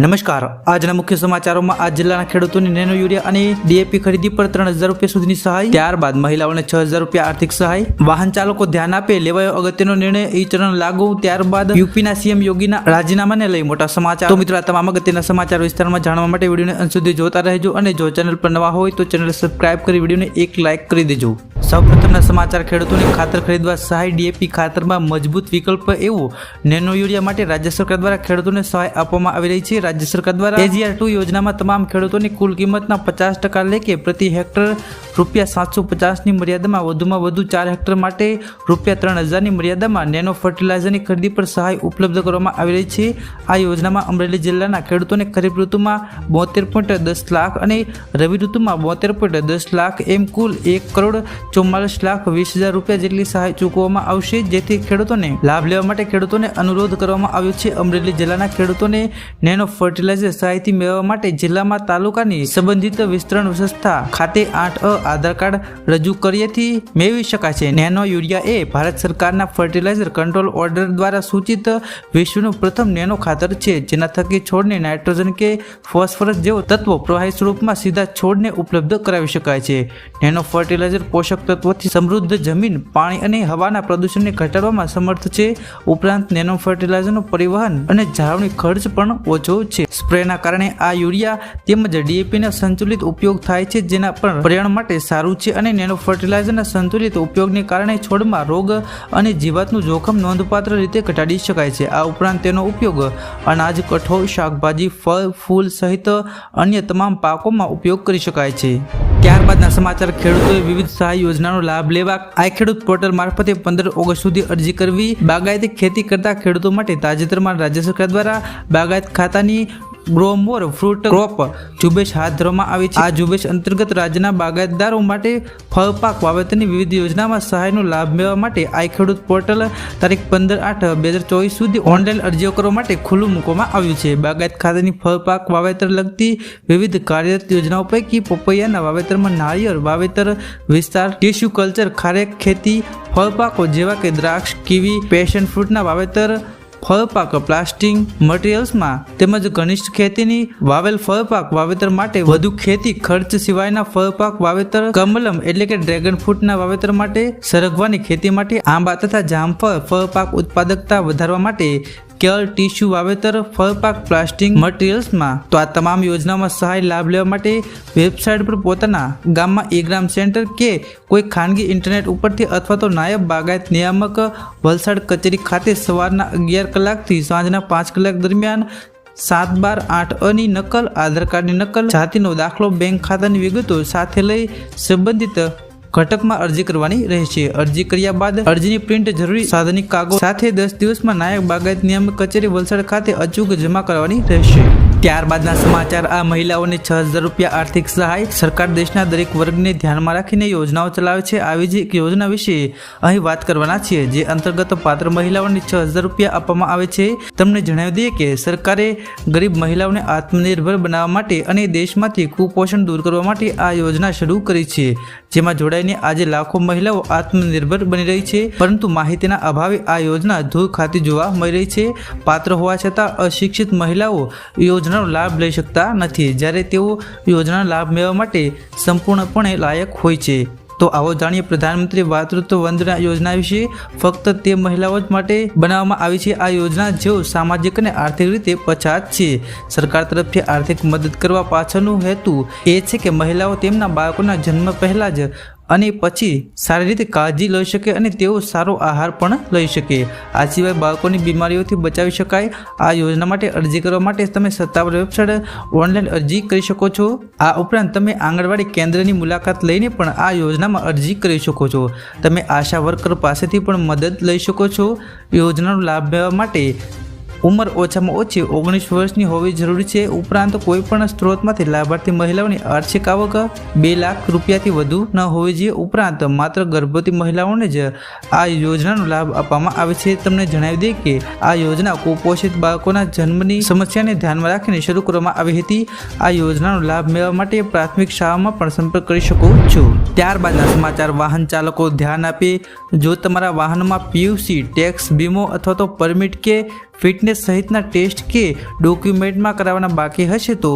નમસ્કાર, આજના મુખ્ય સમાચારોમાં આ જિલ્લાના ખેડૂતોને નેનો યુરિયા અને ડીએપી ખરીદી પર 3000 રૂપિયા સુધીની સહાય, ત્યારબાદ મહિલાઓને 6000 રૂપિયા આર્થિક સહાય, વાહન ચાલકો ધ્યાન આપે, લેવાયો અગત્યનો નિર્ણય, ઈ ચરણ લાગુ, ત્યારબાદ યુપીના સીએમ યોગીના રાજીનામાને લઈ મોટા સમાચાર. તો મિત્રો, આ તમામ અગત્યના સમાચાર વિસ્તારમાં જાણવા માટે વિડીયોને અંત સુધી જોતા રહેજો અને જો ચેનલ પર નવા હોય તો ચેનલ સબસ્ક્રાઇબ કરી વિડીયોને એક લાઇક કરી દેજો. સૌપ્રથમના સમાચાર. ખેડૂતોને ખાતર ખરીદવા સહાય. ડીએપી ખાતરમાં મજબૂત વિકલ્પ એવું નેનો યુરિયા માટે રાજ્ય સરકાર દ્વારા ખેડૂતોને સહાય આપવામાં આવી રહી છે. રાજ્ય સરકાર દ્વારા AGR2 યોજનામાં તમામ ખેડૂતોની કુલ કિંમતના 50% લેખે પ્રતિ હેક્ટર ₹750ની મર્યાદામાં વધુમાં વધુ 4 હેક્ટર માટે ₹3000ની મર્યાદામાં નેનો ફર્ટિલાઇઝરની ખરીદી પર સહાય ઉપલબ્ધ કરવામાં આવી રહી છે. આ યોજનામાં અમરેલી જિલ્લાના ખેડૂતોને ખરીફ ઋતુમાં 72.10 લાખ અને રવિ ઋતુમાં 72.10 લાખ એમ કુલ ₹1,44,20,000 રૂપિયા જેટલી સહાય ચૂકવવામાં આવશે. જેથી ખેડૂતોને લાભ લેવા માટે ખેડૂતોને અનુરોધ કરવામાં આવ્યો છે. અમરેલી જિલ્લાના ખેડૂતોને નેનો ફર્ટિલાઇઝર સહાયથી મેળવવા માટે જિલ્લામાં તાલુકાની સંબંધિત વિસ્તરણ સંસ્થા ખાતે 8A આધાર કાર્ડ રજૂ કર્યાથી મેળવી શકાય છે. નેનો યુરિયા એ ભારત સરકારના ફર્ટિલાઇઝર કંટ્રોલ ઓર્ડર દ્વારા સૂચિત વિશ્વનું પ્રથમ નેનો ખાતર છે, જેના થકી છોડને નાઇટ્રોજન કે ફોસ્ફરસ જેવો તત્વો પ્રવાહી સ્વરૂપમાં સીધા છોડને ઉપલબ્ધ કરાવી શકાય છે. નેનો ફર્ટિલાઇઝર પોષક તત્વોથી સમૃદ્ધ જમીન, પાણી અને હવાના પ્રદૂષણને ઘટાડવામાં સમર્થ છે. ઉપરાંત નેનો ફર્ટિલાઇઝરનું પરિવહન અને જાળવણી ખર્ચ પણ ઓછો છે. સ્પ્રેના કારણે આ યુરિયા તેમજ ડીએપીનો સંતુલિત ઉપયોગ થાય છે, જેના પણ પર્યાવરણ માટે સારું છે અને નેનો ફર્ટિલાઇઝરના સંતુલિત ઉપયોગને કારણે છોડમાં રોગ અને જીવાતનું જોખમ નોંધપાત્ર રીતે ઘટાડી શકાય છે. આ ઉપરાંત તેનો ઉપયોગ અનાજ, કઠોળ, શાકભાજી, ફળ, ફૂલ સહિત અન્ય તમામ પાકોમાં ઉપયોગ કરી શકાય છે. ત્યારબાદના સમાચાર. ખેડૂતોએ વિવિધ સહાય યોજનાનો લાભ લેવા આઈ ખેડૂત પોર્ટલ મારફતે 15 ઓગસ્ટ સુધી અરજી કરવી. બાગાયતી ખેતી કરતા ખેડૂતો માટે તાજેતરમાં રાજ્ય સરકાર દ્વારા બાગાયત ખાતાની ગ્રો મોર ફ્રૂટ ક્રોપ ઝુંબેશ હાથ ધરવામાં આવી છે. આ ઝુંબેશ અંતર્ગત રાજ્યના બાગાયતદારો માટે ફળ પાક વાવેતરની વિવિધ યોજનામાં સહાયનો લાભ મેળવવા માટે આઈ ખેડૂત પોર્ટલ તારીખ 15/8/2024 સુધી ઓનલાઈન અરજીઓ કરવા માટે ખુલ્લું મૂકવામાં આવ્યું છે. બાગાયત ખાતાની ફળ પાક વાવેતર લગતી વિવિધ કાર્યરત યોજનાઓ પૈકી પપૈયાના વાવેતરમાં નાળિયેર વાવેતર વિસ્તાર, ટિશ્યુ કલ્ચર, ખારેક ખેતી, ફળ પાકો જેવા કે દ્રાક્ષ, કીવી, પેશન ફ્રૂટના વાવેતર, ફળપાક પ્લાસ્ટિંગ મટીરિયલ્સમાં તેમજ ઘનિષ્ઠ ખેતીની વાવેલ ફળપાક વાવેતર માટે વધુ ખેતી ખર્ચ સિવાયના ફળપાક વાવેતર, કમલમ એટલે કે ડ્રેગન ફ્રૂટના વાવેતર માટે, સરગવાની ખેતી માટે, આંબા તથા જામફળ ફળપાક ઉત્પાદકતા વધારવા માટે, કેળ, ટીશ્યુ વાવેતર, ફળપાક પ્લાસ્ટિંગ મટીરિયલ્સમાં. તો આ તમામ યોજનાઓમાં સહાય લાભ લેવા માટે વેબસાઇટ પર પોતાના ગામમાં ઈ-ગ્રામ સેન્ટર કે કોઈ ખાનગી ઇન્ટરનેટ ઉપરથી અથવા તો નાયબ બાગાયત નિયામક વલસાડ કચેરી ખાતે સવારના 11 કલાકથી સાંજના 5 કલાક દરમિયાન 7/12/8A ની નકલ, આધાર કાર્ડની નકલ, જાતિનો દાખલો, બેંક ખાતાની વિગતો સાથે લઈ સંબંધિત ઘટકમાં અરજી કરવાની રહેશે. અરજી કર્યા બાદ અરજીની પ્રિન્ટ જરૂરી સાધનિક કાગળો સાથે 10 દિવસમાં નાયક બાગાયત નિયામક કચેરી વલસાડ ખાતે અચૂક જમા કરવાની રહેશે. ત્યારબાદના સમાચાર. આ મહિલાઓને 6000 રૂપિયા આર્થિક સહાય. સરકાર દેશના દરેક વર્ગને ધ્યાનમાં રાખીને યોજનાઓ ચલાવે છે. આવી જ એક યોજના વિશે અહીં વાત કરવાના છીએ, જે અંતર્ગત પાત્ર મહિલાઓને 6000 રૂપિયા આપવામાં આવે છે. તમને જણાવી દઈએ કે સરકારે ગરીબ મહિલાઓને આત્મનિર્ભર બનાવવા માટે અને દેશમાંથી કુપોષણ દૂર કરવા માટે આ યોજના શરૂ કરી છે, જેમાં જોડાઈને આજે લાખો મહિલાઓ આત્મનિર્ભર બની રહી છે. પરંતુ માહિતીના અભાવે આ યોજના ધૂળ ખાતી જોવા મળી રહી છે. પાત્ર હોવા છતાં અશિક્ષિત મહિલાઓ યોજનાનો લાભ લઈ શકતા નથી, જ્યારે તેઓ યોજનાનો લાભ મેળવવા માટે સંપૂર્ણપણે લાયક હોય છે. તો આવો જાણીએ પ્રધાનમંત્રી માતૃત્વ વંદના યોજના વિશે. ફક્ત તે મહિલાઓ જ માટે બનાવવામાં આવી છે. આ યોજના જેઓ સામાજિક અને આર્થિક રીતે પછાત છે. સરકાર તરફથી આર્થિક મદદ કરવા પાછળનો હેતુ એ છે કે મહિલાઓ તેમના બાળકોના જન્મ પહેલાં જ અને પછી સારી રીતે કાળજી લઈ શકે અને તેઓ સારો આહાર પણ લઈ શકે. આ સિવાય બાળકોની બીમારીઓથી બચાવી શકાય. આ યોજના માટે અરજી કરવા માટે તમે સત્તાવાર વેબસાઇટ ઓનલાઈન અરજી કરી શકો છો. આ ઉપરાંત તમે આંગણવાડી કેન્દ્રની મુલાકાત લઈને પણ આ યોજનામાં અરજી કરી શકો છો. તમે આશા વર્કર પાસેથી પણ મદદ લઈ શકો છો. યોજનાનો લાભ મેળવવા માટે ઉંમર ઓછામાં ઓછી 19 વર્ષની હોવી જરૂરી છે. ઉપરાંત કોઈ પણ સ્ત્રોતમાંથી લાભાર્થી મહિલાઓની આર્થિક આવક 2 લાખ રૂપિયાથી વધુ ન હોવી જોઈએ. ઉપરાંત માત્ર ગર્ભવતી મહિલાઓને જ આ યોજનાનો લાભ આપવામાં આવે છે. તમને જણાવી દઈએ કે આ યોજના કુપોષિત બાળકોના જન્મની સમસ્યાને ધ્યાનમાં રાખીને શરૂ કરવામાં આવી હતી. આ યોજનાનો લાભ મેળવવા માટે પ્રાથમિક શાળામાં પણ સંપર્ક કરી શકો છો. ત્યારબાદના સમાચાર. વાહન ચાલકો ધ્યાન આપે. જો તમારા વાહનમાં PUC, ટેક્સ, વીમો અથવા તો પરમિટ કે ફિટનેસ સહિતના ટેસ્ટ કે ડોક્યુમેન્ટમાં કરાવવાના બાકી હશે તો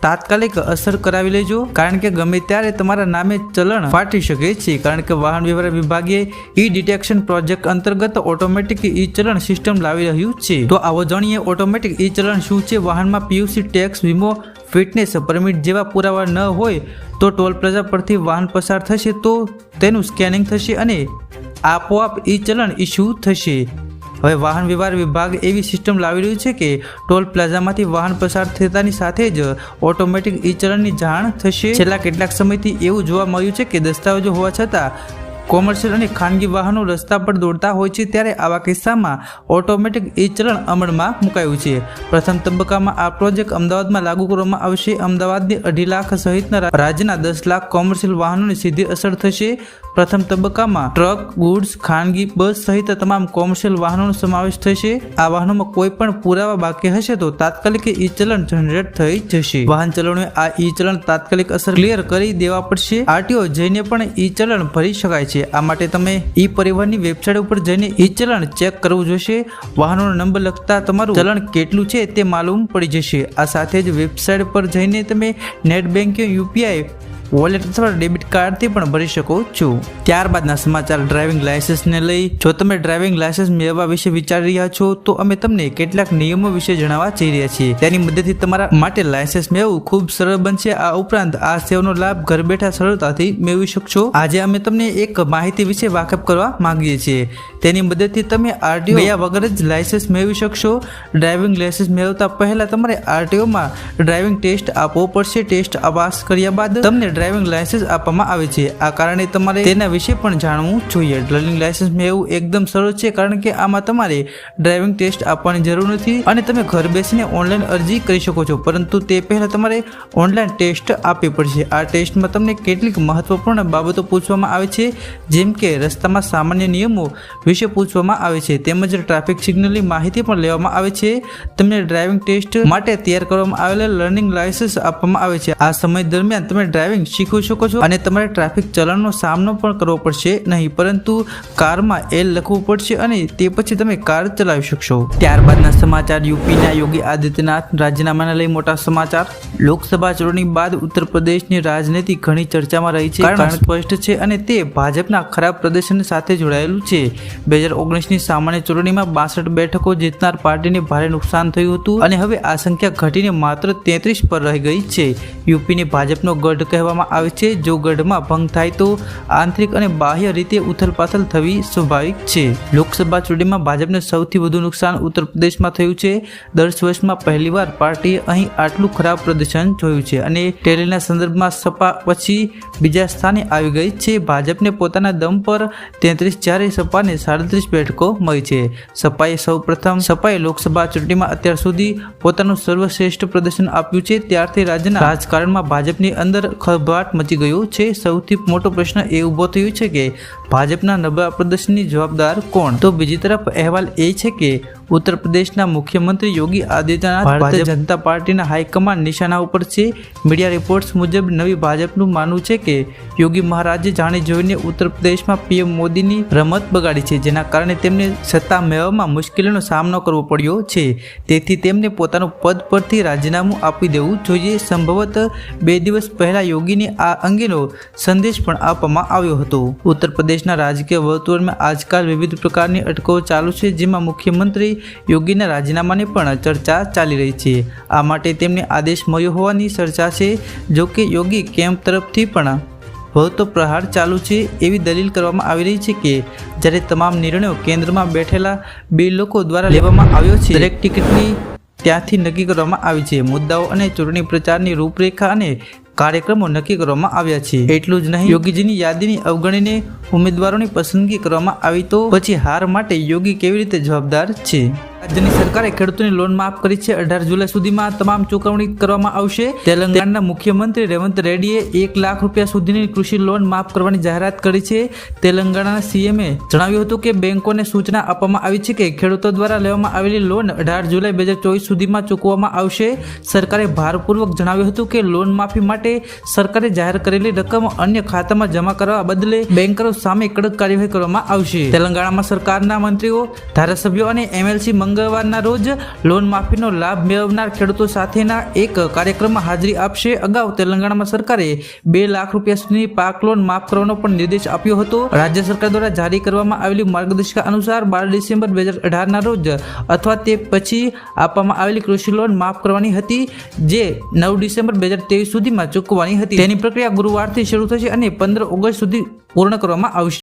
તાત્કાલિક અસર કરાવી લેજો, કારણ કે ગમે ત્યારે તમારા નામે ચલણ ફાટી શકે છે. કારણ કે વાહન વ્યવહાર વિભાગે ઈ ડિટેક્શન પ્રોજેક્ટ અંતર્ગત ઓટોમેટિક ઈ ચલણ સિસ્ટમ લાવી રહ્યું છે. તો આવો જાણીએ ઓટોમેટિક ઈ ચલણ શું છે. વાહનમાં પીયુસી, ટેક્સ, વીમો, ફિટનેસ પરમિટ જેવા પુરાવા ન હોય તો ટોલ પ્લાઝા પરથી વાહન પસાર થશે તો તેનું સ્કેનિંગ થશે અને આપોઆપ ઈ ચલણ ઇસ્યુ થશે. હવે વાહન વ્યવહાર વિભાગ એવી સિસ્ટમ લાવી રહ્યું છે કે ટોલ પ્લાઝામાંથી વાહન પસાર થતાની સાથે જ ઓટોમેટિક ઈ ચલણની જાણ થશે. છેલ્લા કેટલાક સમયથી એવું જોવા મળ્યું છે કે દસ્તાવેજો હોવા છતાં કોમર્શિયલ અને ખાનગી વાહનો રસ્તા પર દોડતા હોય છે, ત્યારે આવા કિસ્સામાં ઓટોમેટિક ઈ ચલણ અમલમાં મુકાયું છે. પ્રથમ તબક્કામાં આ પ્રોજેક્ટ અમદાવાદમાં લાગુ કરવામાં આવશે. અમદાવાદની 2.5 લાખ સહિતના રાજ્યના 10 લાખ કોમર્શિયલ વાહનોને સીધી અસર થશે. પ્રથમ તબક્કામાં ટ્રક, ગુડ્સ, ખાનગી બસ સહિત તમામ કોમર્શિયલ વાહનોનો સમાવેશ થશે. આ વાહનોમાં કોઈ પણ પુરાવા બાકી હશે તો તાત્કાલિક ઈ ચલણ જનરેટ થઈ જશે. વાહન ચલણોએ આ ઈ ચલણ તાત્કાલિક અસર ક્લિયર કરી દેવા પડશે. આરટીઓ જઈને પણ ઈ ચલણ ભરી શકાય છે. આ માટે તમે ઈ પરિવહનની વેબસાઇટ ઉપર જઈને ઈ ચલણ ચેક કરવું જોશે. વાહનોનો નંબર લખતા તમારું ચલણ કેટલું છે તે માલુમ પડી જશે. આ સાથે જ વેબસાઇટ પર જઈને તમે નેટ બેન્કિંગ, યુપીઆઈ વોલેટ અથવા ડેબિટ કાર્ડથી પણ ભરી શકો છો. ત્યારબાદના સમાચાર ડ્રાઇવિંગ લાયસન્સને લઈ. જો તમે ડ્રાઇવિંગ લાયસન્સ મેળવવા વિશે વિચારી રહ્યા છો તો અમે તમને કેટલાક નિયમો વિશે જણાવવા જઈ રહ્યા છીએ. તેની મદદથી તમારા માટે લાયસન્સ મેળવવું ખૂબ સરળ બનશે. આ ઉપરાંત આ સેવાનો લાભ ઘર બેઠા સરળતાથી મેળવી શકશો. આજે અમે તમને એક માહિતી વિશે વાકેફ કરવા માંગીએ છીએ. તેની મદદથી તમે આરટીઓ ગયા વગર જ લાયસન્સ મેળવી શકશો. ડ્રાઇવિંગ લાયસન્સ મેળવતા પહેલા તમારે આરટીઓમાં ડ્રાઇવિંગ ટેસ્ટ આપવો પડશે. ટેસ્ટ પાસ કર્યા બાદ તમને ડ્રાઇવિંગ લાયસન્સ આપવામાં આવે છે. આ કારણે તમારે તેના વિશે પણ જાણવું જોઈએ. ડ્રાઇવિંગ લાયસન્સ મેળવવું એકદમ સરળ છે, કારણ કે આમાં તમારે ડ્રાઇવિંગ ટેસ્ટ આપવાની જરૂર નથી અને તમે ઘર બેસીને ઓનલાઈન અરજી કરી શકો છો. પરંતુ તે પહેલા તમારે ઓનલાઈન ટેસ્ટ આપવી પડશે. આ ટેસ્ટમાં તમને કેટલીક મહત્વપૂર્ણ બાબતો પૂછવામાં આવે છે, જેમ કે રસ્તામાં સામાન્ય નિયમો વિશે પૂછવામાં આવે છે, તેમજ ટ્રાફિક સિગ્નલની માહિતી પણ લેવામાં આવે છે. તમને ડ્રાઇવિંગ ટેસ્ટ માટે તૈયાર કરવામાં આવેલા લર્નિંગ લાયસન્સ આપવામાં આવે છે. આ સમય દરમિયાન તમે ડ્રાઇવિંગ શીખી શકો છો અને તમારે ટ્રાફિક ચલણનો સામનો પણ કરવો પડશે નહીં, પરંતુ કારમાં એલ લખવું પડશે અને તે પછી તમે કાર ચલાવી શકશો. ત્યારબાદના સમાચાર યુપીના યોગી આદિત્યનાથ રાજીનામાને લઈ મોટા સમાચાર. લોકસભા ચૂંટણી બાદ ઉત્તર પ્રદેશની રાજનીતિ ઘણી ચર્ચામાં રહી છે. કારણ સ્પષ્ટ છે અને તે ભાજપના ખરાબ પ્રદર્શન સાથે જોડાયેલું છે. 2019ની સામાન્ય ચૂંટણીમાં 62 બેઠકો જીતનાર પાર્ટીને ભારે નુકસાન થયું હતું અને હવે આ સંખ્યા ઘટીને માત્ર 33 પર રહી ગઈ છે. યુપીને ભાજપનો ગઢ કહેવામાં આવે છે. જો ગઢમાં ભંગ થાય તો આંતરિક અને બાહ્ય રીતે ઉથલપાથલ થવી સ્વાભાવિક છે. લોકસભા ચૂંટણીમાં ભાજપને સૌથી વધુ નુકસાન ઉત્તર પ્રદેશમાં થયું છે. 10 વર્ષમાં પહેલીવાર પાર્ટીએ અહીં આટલું ખરાબ પ્રદર્શન જોયું છે અને ટેલીના સંદર્ભમાં સપા પછી બીજા સ્થાને આવી ગઈ છે. ભાજપને પોતાના દમ પર 33 જ્યારે સપાને 37 બેઠકો મળી છે. સપાએ લોકસભા ચૂંટણીમાં અત્યાર સુધી પોતાનું સર્વશ્રેષ્ઠ પ્રદર્શન આપ્યું છે. ત્યારથી રાજ્યના રાજકારણમાં ભાજપની અંદર ખળભળાટ મચી ગયો છે. સૌથી મોટો પ્રશ્ન એ ઊભો થયો છે કે ભાજપના નબળા પ્રદર્શનની જવાબદાર કોણ? તો બીજી તરફ અહેવાલ એ છે કે ઉત્તર પ્રદેશના મુખ્યમંત્રી યોગી આદિત્યનાથ ભારતીય જનતા પાર્ટીના હાઈકમાન્ડ નિશાના ઉપર છે. મીડિયા રિપોર્ટ્સ મુજબ નવી ભાજપનું માનવું છે કે યોગી મહારાજે જાણી જોઈને ઉત્તર પ્રદેશમાં પીએમ મોદીની રમત બગાડી છે, જેના કારણે તેમને સત્તા મેળવવામાં મુશ્કેલીનો સામનો કરવો પડ્યો છે. તેથી તેમને પોતાનું પદ પરથી રાજીનામું આપી દેવું જોઈએ. સંભવત 2 દિવસ પહેલા યોગીને આ અંગેનો સંદેશ પણ આપવામાં આવ્યો હતો. ઉત્તર પ્રદેશના રાજકીય વર્તુળમાં આજકાલ વિવિધ પ્રકારની અટકળો ચાલુ છે, જેમાં મુખ્યમંત્રી યોગીના રાજીનામાની પણ ચર્ચા ચાલી રહી છે. આ માટે તેમને આદેશ મળ્યો હોવાની ચર્ચા છે. જોકે યોગી કેમ્પ તરફથી પણ વધતો પ્રહાર ચાલુ છે. એવી દલીલ કરવામાં આવી રહી છે કે જ્યારે તમામ નિર્ણયો કેન્દ્રમાં બેઠેલા 2 લોકો દ્વારા લેવામાં આવ્યો છે, દરેક ટિકિટની ત્યાંથી નક્કી કરવામાં આવી છે. મુદ્દાઓ અને ચૂંટણી પ્રચારની રૂપરેખા અને કાર્યક્રમો નક્કી કરવામાં આવ્યા છે. એટલું જ નહીં, યોગીજીની યાદીની અવગણીને ઉમેદવારોની પસંદગી કરવામાં આવી તો પછી હાર માટે યોગી કેવી રીતે જવાબદાર છે? રાજ્યની સરકારે ખેડૂતોની લોન માફ કરી છે. 18 જુલાઈ સુધીમાં તમામ ચૂકવણી કરવામાં આવશે. તેલંગાણાના મુખ્યમંત્રી રેવંત રેડ્ડીએ 1 લાખ રૂપિયા સુધીની કૃષિ લોન માફ કરવાની જાહેરાત કરી છે. તેલંગાણાના સીએમએ જણાવ્યું હતું કે બેંકોને સૂચના આપવામાં આવી છે કે ખેડૂતો દ્વારા લેવામાં આવેલી લોન 18 જુલાઈ 2024 સુધીમાં ચૂકવવામાં આવશે. સરકારે ભારપૂર્વક જણાવ્યું હતું કે લોન માફી માટે માટે સરકારે જાહેર કરેલી રકમ અન્ય ખાતામાં જમા કરવા બદલે બેન્કરો સામે કડક કાર્યવાહી કરવામાં આવશે. તેલંગાણામાં સરકારના મંત્રીઓ, ધારાસભ્યો અને એમએલસી મંગળવારના રોજ લોન માફીનો લાભ મેળવનાર ખેડૂતો સાથેના એક કાર્યક્રમમાં હાજરી આપશે. અગાઉ તેલંગાણામાં સરકારે 2 લાખ રૂપિયા સુધીની પાક લોન માફ કરવાનો પણ નિર્દેશ આપ્યો હતો. રાજ્ય સરકાર દ્વારા જારી કરવામાં આવેલી માર્ગદર્શિકા અનુસાર 12 ડિસેમ્બર 2018ના રોજ અથવા તે પછી આપવામાં આવેલી કૃષિ લોન માફ કરવાની હતી, જે 9 ડિસેમ્બર 2023 સુધીમાં ચૂકવવાની હતી. તેની પ્રક્રિયા ગુરુવારથી શરૂ થશે અને 15 ઓગસ્ટ સુધી પૂર્ણ કરવામાં આવશે.